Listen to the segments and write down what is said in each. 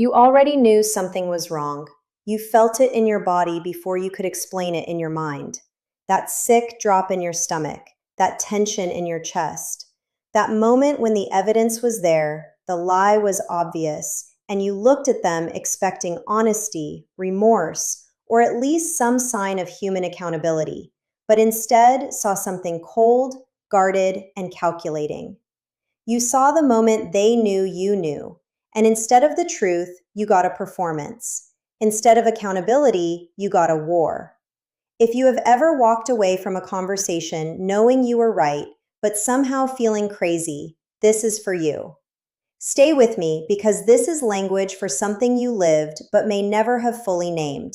You already knew something was wrong. You felt it in your body before you could explain it in your mind. That sick drop in your stomach, that tension in your chest, that moment when the evidence was there, the lie was obvious, and you looked at them expecting honesty, remorse, or at least some sign of human accountability, but instead saw something cold, guarded, and calculating. You saw the moment they knew you knew, and instead of the truth, you got a performance. Instead of accountability, you got a war. If you have ever walked away from a conversation knowing you were right, but somehow feeling crazy, this is for you. Stay with me because this is language for something you lived but may never have fully named.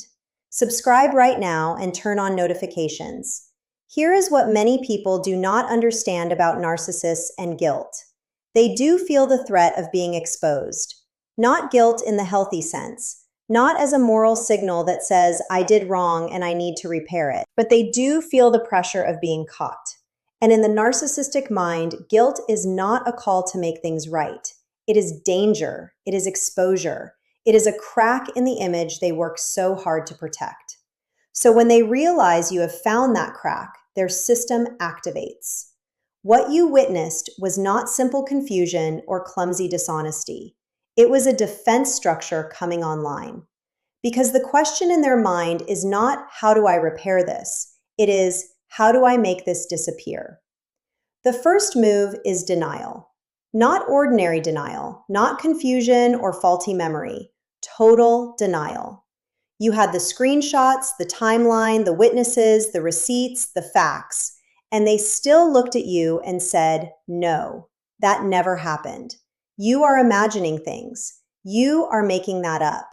Subscribe right now and turn on notifications. Here is what many people do not understand about narcissists and guilt. They do feel the threat of being exposed. Not guilt in the healthy sense, not as a moral signal that says, I did wrong and I need to repair it, but they do feel the pressure of being caught. And in the narcissistic mind, guilt is not a call to make things right. It is danger. It is exposure. It is a crack in the image they work so hard to protect. So when they realize you have found that crack, their system activates. What you witnessed was not simple confusion or clumsy dishonesty. It was a defense structure coming online. Because the question in their mind is not, how do I repair this? It is, how do I make this disappear? The first move is denial. Not ordinary denial, not confusion or faulty memory, total denial. You had the screenshots, the timeline, the witnesses, the receipts, the facts, and they still looked at you and said, no, that never happened. You are imagining things. You are making that up.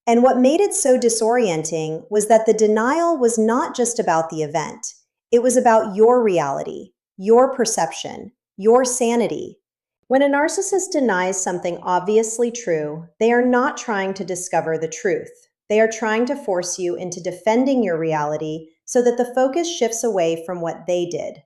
And what made it so disorienting was that the denial was not just about the event. It was about your reality, your perception, your sanity. When a narcissist denies something obviously true, they are not trying to discover the truth. They are trying to force you into defending your reality so that the focus shifts away from what they did.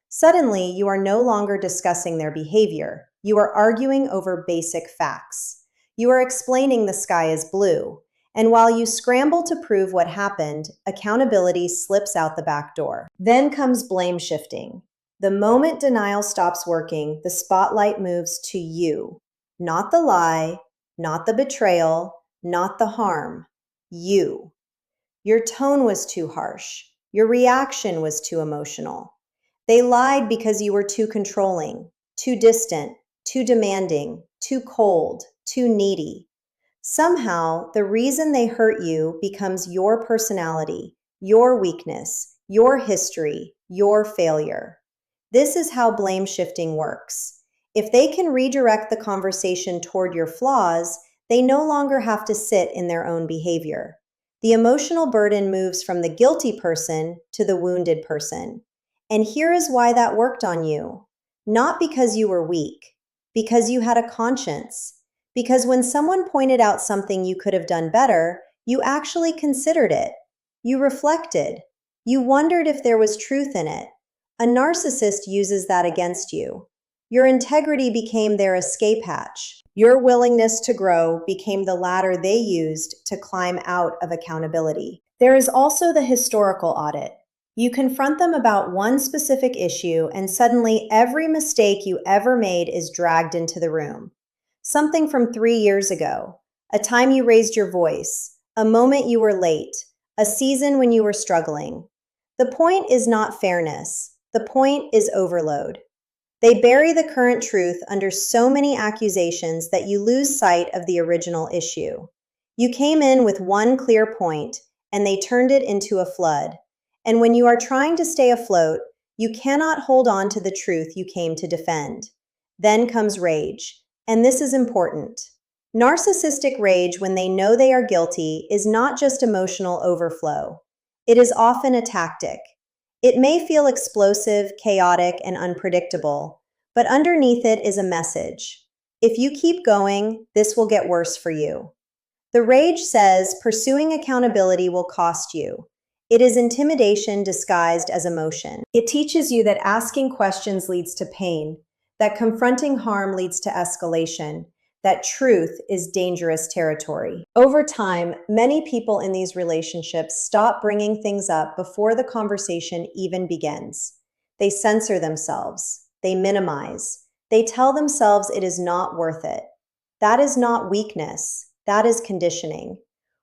Suddenly, you are no longer discussing their behavior. You are arguing over basic facts. You are explaining the sky is blue. And while you scramble to prove what happened, accountability slips out the back door. Then comes blame shifting. The moment denial stops working, the spotlight moves to you. Not the lie, not the betrayal, not the harm. You. Your tone was too harsh. Your reaction was too emotional. They lied because you were too controlling, too distant, too demanding, too cold, too needy. Somehow, the reason they hurt you becomes your personality, your weakness, your history, your failure. This is how blame shifting works. If they can redirect the conversation toward your flaws, they no longer have to sit in their own behavior. The emotional burden moves from the guilty person to the wounded person. And here is why that worked on you. Not because you were weak, because you had a conscience. Because when someone pointed out something you could have done better, you actually considered it. You reflected. You wondered if there was truth in it. A narcissist uses that against you. Your integrity became their escape hatch. Your willingness to grow became the ladder they used to climb out of accountability. There is also the historical audit. You confront them about one specific issue, and suddenly every mistake you ever made is dragged into the room. Something from 3 years ago, a time you raised your voice, a moment you were late, a season when you were struggling. The point is not fairness. The point is overload. They bury the current truth under so many accusations that you lose sight of the original issue. You came in with one clear point, and they turned it into a flood. And when you are trying to stay afloat, you cannot hold on to the truth you came to defend. Then comes rage, and this is important. Narcissistic rage, when they know they are guilty, is not just emotional overflow. It is often a tactic. It may feel explosive, chaotic, and unpredictable, but underneath it is a message. If you keep going, this will get worse for you. The rage says pursuing accountability will cost you. It is intimidation disguised as emotion. It teaches you that asking questions leads to pain, that confronting harm leads to escalation, that truth is dangerous territory. Over time, many people in these relationships stop bringing things up before the conversation even begins. They censor themselves, they minimize, they tell themselves it is not worth it. That is not weakness, that is conditioning.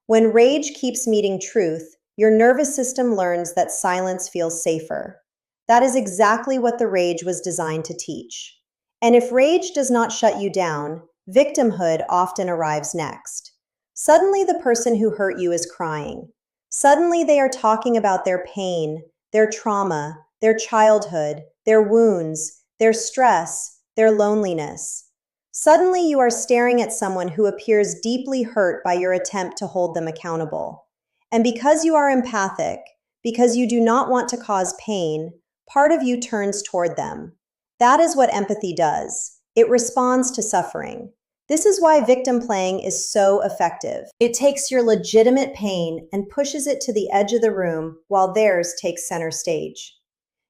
When rage keeps meeting truth, your nervous system learns that silence feels safer. That is exactly what the rage was designed to teach. And if rage does not shut you down, victimhood often arrives next. Suddenly, the person who hurt you is crying. Suddenly, they are talking about their pain, their trauma, their childhood, their wounds, their stress, their loneliness. Suddenly, you are staring at someone who appears deeply hurt by your attempt to hold them accountable. And because you are empathic, because you do not want to cause pain, part of you turns toward them. That is what empathy does. It responds to suffering. This is why victim playing is so effective. It takes your legitimate pain and pushes it to the edge of the room while theirs takes center stage.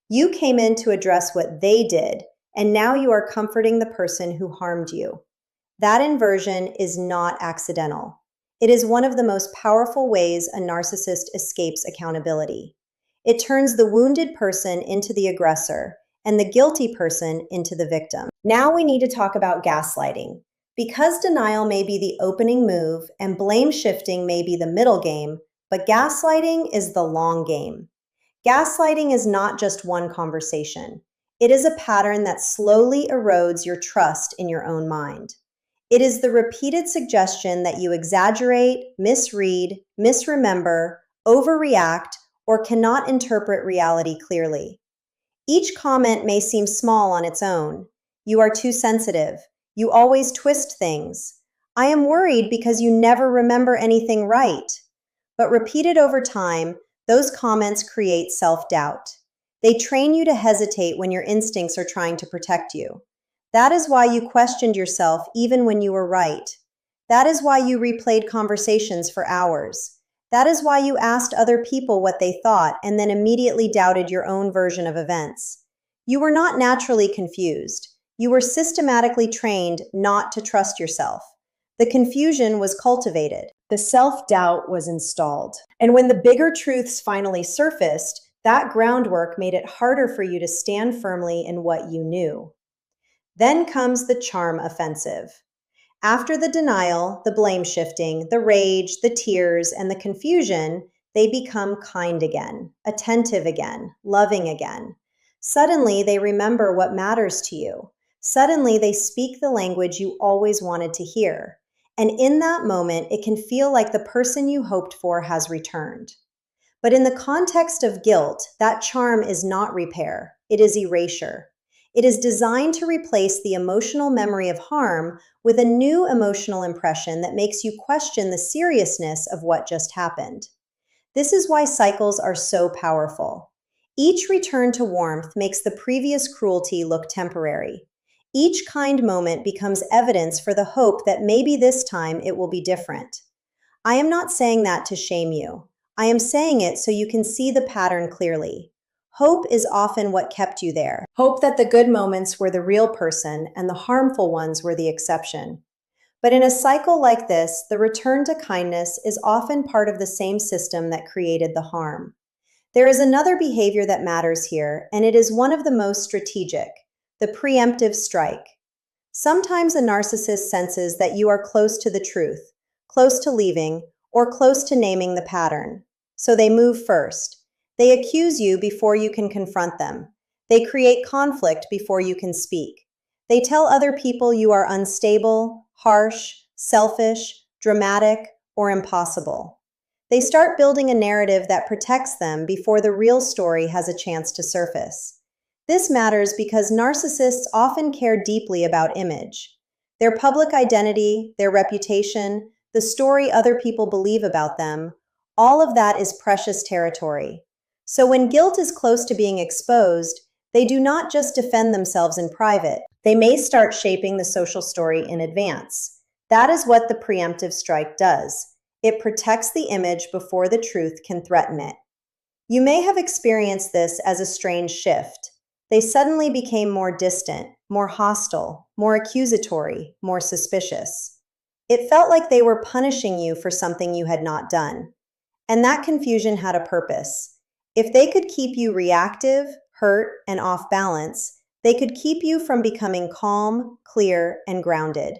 You came in to address what they did, and now you are comforting the person who harmed you. That inversion is not accidental. It is one of the most powerful ways a narcissist escapes accountability. It turns the wounded person into the aggressor and the guilty person into the victim. Now we need to talk about gaslighting. Because denial may be the opening move and blame shifting may be the middle game, but gaslighting is the long game. Gaslighting is not just one conversation. It is a pattern that slowly erodes your trust in your own mind. It is the repeated suggestion that you exaggerate, misread, misremember, overreact, or cannot interpret reality clearly. Each comment may seem small on its own. You are too sensitive. You always twist things. I am worried because you never remember anything right. But repeated over time, those comments create self-doubt. They train you to hesitate when your instincts are trying to protect you. That is why you questioned yourself even when you were right. That is why you replayed conversations for hours. That is why you asked other people what they thought and then immediately doubted your own version of events. You were not naturally confused. You were systematically trained not to trust yourself. The confusion was cultivated. The self-doubt was installed. And when the bigger truths finally surfaced, that groundwork made it harder for you to stand firmly in what you knew. Then comes the charm offensive. After the denial, the blame shifting, the rage, the tears, and the confusion, they become kind again, attentive again, loving again. Suddenly, they remember what matters to you. Suddenly, they speak the language you always wanted to hear. And in that moment, it can feel like the person you hoped for has returned. But in the context of guilt, that charm is not repair, it is erasure. It is designed to replace the emotional memory of harm with a new emotional impression that makes you question the seriousness of what just happened. This is why cycles are so powerful. Each return to warmth makes the previous cruelty look temporary. Each kind moment becomes evidence for the hope that maybe this time it will be different. I am not saying that to shame you. I am saying it so you can see the pattern clearly. Hope is often what kept you there. Hope that the good moments were the real person and the harmful ones were the exception. But in a cycle like this, the return to kindness is often part of the same system that created the harm. There is another behavior that matters here, and it is one of the most strategic, the preemptive strike. Sometimes a narcissist senses that you are close to the truth, close to leaving, or close to naming the pattern. So they move first. They accuse you before you can confront them. They create conflict before you can speak. They tell other people you are unstable, harsh, selfish, dramatic, or impossible. They start building a narrative that protects them before the real story has a chance to surface. This matters because narcissists often care deeply about image. Their public identity, their reputation, the story other people believe about them, all of that is precious territory. So when guilt is close to being exposed, they do not just defend themselves in private. They may start shaping the social story in advance. That is what the preemptive strike does. It protects the image before the truth can threaten it. You may have experienced this as a strange shift. They suddenly became more distant, more hostile, more accusatory, more suspicious. It felt like they were punishing you for something you had not done. And that confusion had a purpose. If they could keep you reactive, hurt, and off balance, they could keep you from becoming calm, clear, and grounded.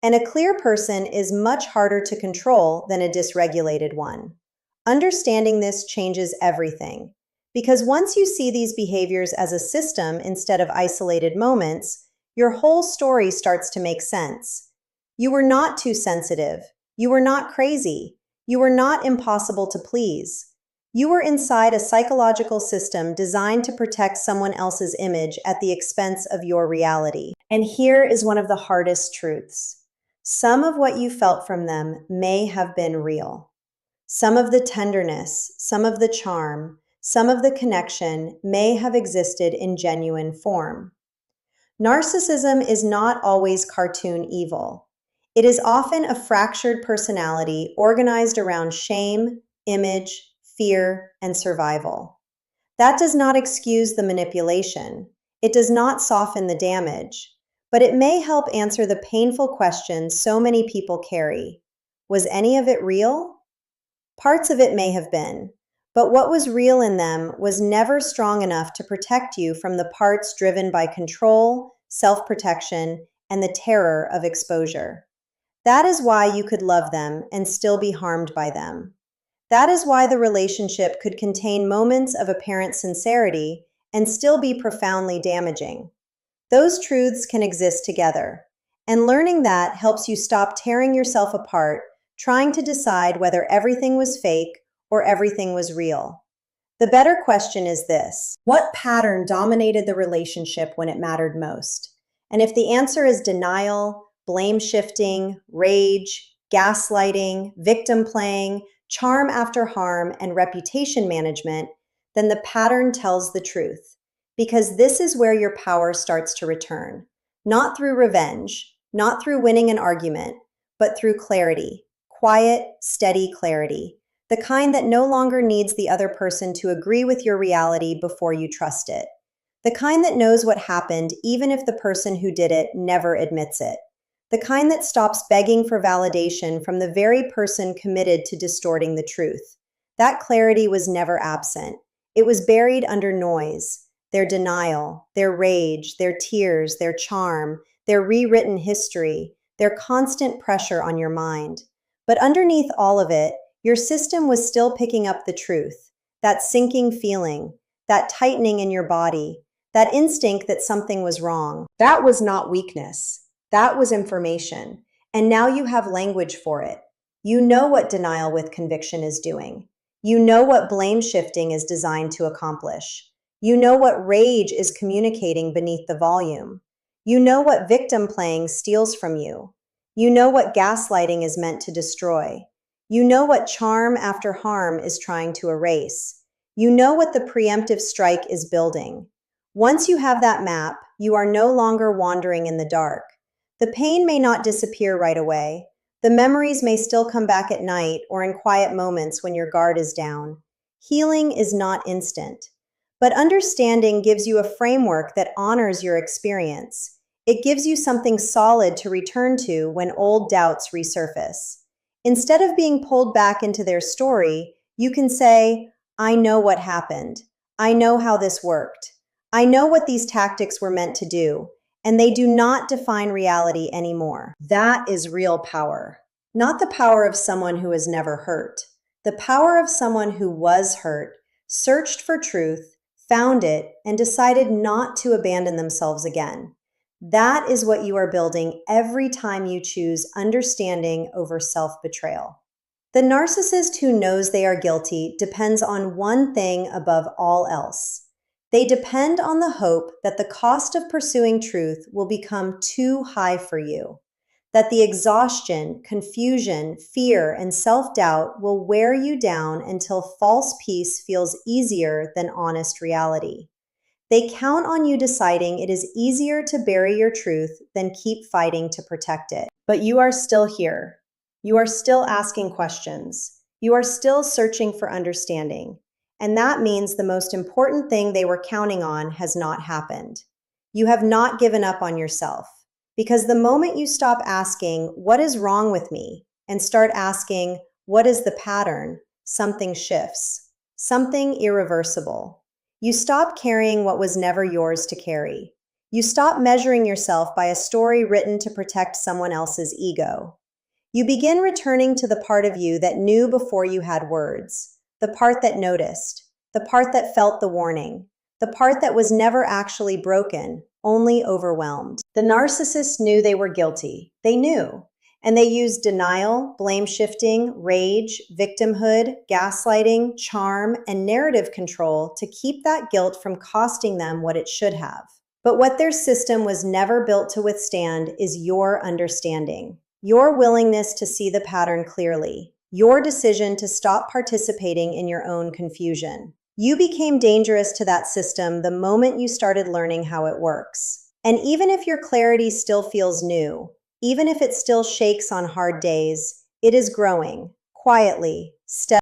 And a clear person is much harder to control than a dysregulated one. Understanding this changes everything. Because once you see these behaviors as a system instead of isolated moments, your whole story starts to make sense. You were not too sensitive. You were not crazy. You were not impossible to please. You were inside a psychological system designed to protect someone else's image at the expense of your reality. And here is one of the hardest truths. Some of what you felt from them may have been real. Some of the tenderness, some of the charm, some of the connection may have existed in genuine form. Narcissism is not always cartoon evil. It is often a fractured personality organized around shame, image, fear, and survival. That does not excuse the manipulation. It does not soften the damage, but it may help answer the painful questions so many people carry. Was any of it real? Parts of it may have been, but what was real in them was never strong enough to protect you from the parts driven by control, self-protection, and the terror of exposure. That is why you could love them and still be harmed by them. That is why the relationship could contain moments of apparent sincerity and still be profoundly damaging. Those truths can exist together, and learning that helps you stop tearing yourself apart, trying to decide whether everything was fake or everything was real. The better question is this: what pattern dominated the relationship when it mattered most? And if the answer is denial, blame shifting, rage, gaslighting, victim playing, charm after harm, and reputation management, then the pattern tells the truth. Because this is where your power starts to return. Not through revenge, not through winning an argument, but through clarity. Quiet, steady clarity. The kind that no longer needs the other person to agree with your reality before you trust it. The kind that knows what happened even if the person who did it never admits it. The kind that stops begging for validation from the very person committed to distorting the truth. That clarity was never absent. It was buried under noise. Their denial, their rage, their tears, their charm, their rewritten history, their constant pressure on your mind. But underneath all of it, your system was still picking up the truth, that sinking feeling, that tightening in your body, that instinct that something was wrong. That was not weakness. That was information. And now you have language for it. You know what denial with conviction is doing. You know what blame shifting is designed to accomplish. You know what rage is communicating beneath the volume. You know what victim playing steals from you. You know what gaslighting is meant to destroy. You know what charm after harm is trying to erase. You know what the preemptive strike is building. Once you have that map, you are no longer wandering in the dark. The pain may not disappear right away. The memories may still come back at night or in quiet moments when your guard is down. Healing is not instant. But understanding gives you a framework that honors your experience. It gives you something solid to return to when old doubts resurface. Instead of being pulled back into their story, you can say, I know what happened. I know how this worked. I know what these tactics were meant to do, and they do not define reality anymore. That is real power. Not the power of someone who has never hurt. The power of someone who was hurt, searched for truth, found it, and decided not to abandon themselves again. That is what you are building every time you choose understanding over self-betrayal. The narcissist who knows they are guilty depends on one thing above all else. They depend on the hope that the cost of pursuing truth will become too high for you, that the exhaustion, confusion, fear, and self-doubt will wear you down until false peace feels easier than honest reality. They count on you deciding it is easier to bury your truth than keep fighting to protect it. But you are still here. You are still asking questions. You are still searching for understanding. And that means the most important thing they were counting on has not happened. You have not given up on yourself. Because the moment you stop asking, "What is wrong with me?" and start asking, "What is the pattern?" something shifts. Something irreversible. You stop carrying what was never yours to carry. You stop measuring yourself by a story written to protect someone else's ego. You begin returning to the part of you that knew before you had words, the part that noticed, the part that felt the warning, the part that was never actually broken, only overwhelmed. The narcissists knew they were guilty. They knew. And they used denial, blame shifting, rage, victimhood, gaslighting, charm, and narrative control to keep that guilt from costing them what it should have. But what their system was never built to withstand is your understanding, your willingness to see the pattern clearly, your decision to stop participating in your own confusion. You became dangerous to that system the moment you started learning how it works. And even if your clarity still feels new, even if it still shakes on hard days, it is growing, quietly, steadily.